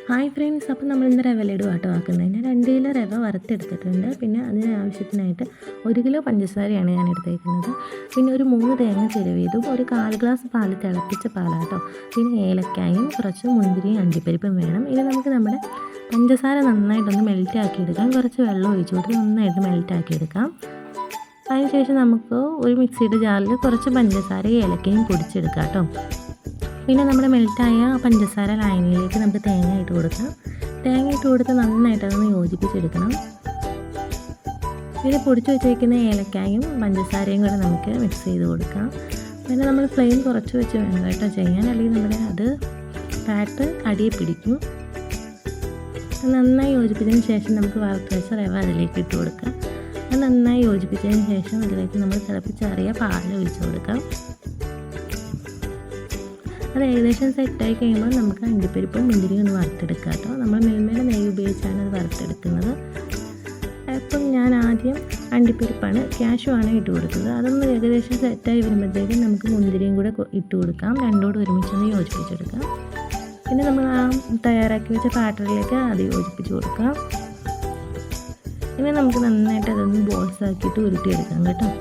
Hi friends, അപ്പോൾ നമ്മളിന്ന് റവ ലഡു ആട്ടോ ആക്കുന്നതിന് 2 കിലോ റവ വറുത്തെടുത്തിട്ടുണ്ട്. പിന്നെ അതിന് ആവശ്യത്തിനായിട്ട് 1 കിലോ പഞ്ചസാരയാണ് ഞാൻ എടുത്തേക്കുന്നത്. പിന്നെ ഒരു 3 തേങ്ങ ചിരവിയതും ഒരു 1/4 ഗ്ലാസ് പാല് തിളപ്പിച്ച പാലാട്ടോ. പിന്നെ ഏലക്കായും കുറച്ച് മുന്തിരിയും അണ്ടിപ്പരിപ്പും വേണം. ഇനി നമുക്ക് നമ്മുടെ പഞ്ചസാര നന്നായിട്ടൊന്ന് മെൽറ്റ് ആക്കിയെടുക്കാം. കുറച്ച് വെള്ളം ഒഴിച്ച് കൊടുത്ത് നന്നായിട്ട് മെൽറ്റ് ആക്കിയെടുക്കാം. അതിനുശേഷം നമുക്ക് ഒരു മിക്സിയുടെ ജാറിൽ കുറച്ച് പഞ്ചസാരയും ഏലക്കയും പൊടിച്ചെടുക്കാം കേട്ടോ. പിന്നെ നമ്മുടെ മെൽറ്റായ പഞ്ചസാര ലായനിയിലേക്ക് നമുക്ക് തേങ്ങ ഇട്ട് കൊടുക്കാം. തേങ്ങ ഇട്ട് കൊടുത്ത് നന്നായിട്ട് അതൊന്ന് യോജിപ്പിച്ചെടുക്കണം. പിന്നെ പൊടിച്ച് വെച്ചേക്കുന്ന ഏലക്കായും പഞ്ചസാരയും കൂടെ നമുക്ക് മിക്സ് ചെയ്ത് കൊടുക്കാം. പിന്നെ നമ്മൾ ഫ്ലെയിം കുറച്ച് വെച്ച് വേണം കേട്ടോ ചെയ്യാൻ, അല്ലെങ്കിൽ നമ്മുടെ അത് പാറ്റ് അടിയെ പിടിക്കും. നന്നായി യോജിപ്പിച്ചതിന് ശേഷം നമുക്ക് വറുത്ത് വെച്ച റവ അതിലേക്ക് ഇട്ട് കൊടുക്കാം. അത് നന്നായി യോജിപ്പിച്ചതിന് ശേഷം അതിലേക്ക് നമ്മൾ തിളപ്പിച്ചാറിയ പാൽ ഒഴിച്ച് കൊടുക്കാം. അത് ഏകദേശം സെറ്റായി കഴിയുമ്പോൾ നമുക്ക് അണ്ടിപ്പരിപ്പും മുന്തിരിയും ഒന്ന് വറുത്തെടുക്കാം കേട്ടോ. നമ്മൾ മിൽമയുടെ നെയ്യ് ഉപയോഗിച്ചാണ് അത് വറുത്തെടുക്കുന്നത്. അപ്പം ഞാൻ ആദ്യം അണ്ടിപ്പരിപ്പാണ്, കാഷ്യുവാണ് ഇട്ട് കൊടുത്തത്. അതൊന്ന് ഏകദേശം സെറ്റായി വരുമ്പോഴത്തേക്കും നമുക്ക് മുന്തിരിയും കൂടെ ഇട്ട് കൊടുക്കാം. രണ്ടോട് ഒരുമിച്ചൊന്ന് യോജിപ്പിച്ചെടുക്കാം. പിന്നെ നമ്മൾ ആ തയ്യാറാക്കി വെച്ച പാത്രത്തിലേക്ക് അത് യോജിപ്പിച്ച് കൊടുക്കാം. ഇനി നമുക്ക് നന്നായിട്ട് അതൊന്ന് ബോൾസ് ആക്കിയിട്ട് ഉരുട്ടിയെടുക്കാം കേട്ടോ.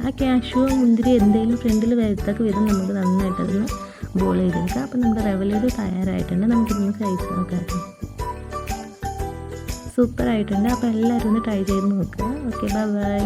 ആ കാഷ്യൂ മുന്തിരി എന്തെങ്കിലും ഫ്രണ്ടിൽ വരത്തക്ക വിധം നമുക്ക് നന്നായിട്ട് അതൊന്ന് ബോൾ ചെയ്തെടുക്കാം. അപ്പം നമ്മുടെ റവ ലഡു തയ്യാറായിട്ടുണ്ട്. നമുക്കിതൊന്ന് കഴിച്ച് നോക്കാം. സൂപ്പറായിട്ടുണ്ട്. അപ്പോൾ എല്ലാവരും ഒന്ന് ട്രൈ ചെയ്ത് നോക്കുക. Okay, by.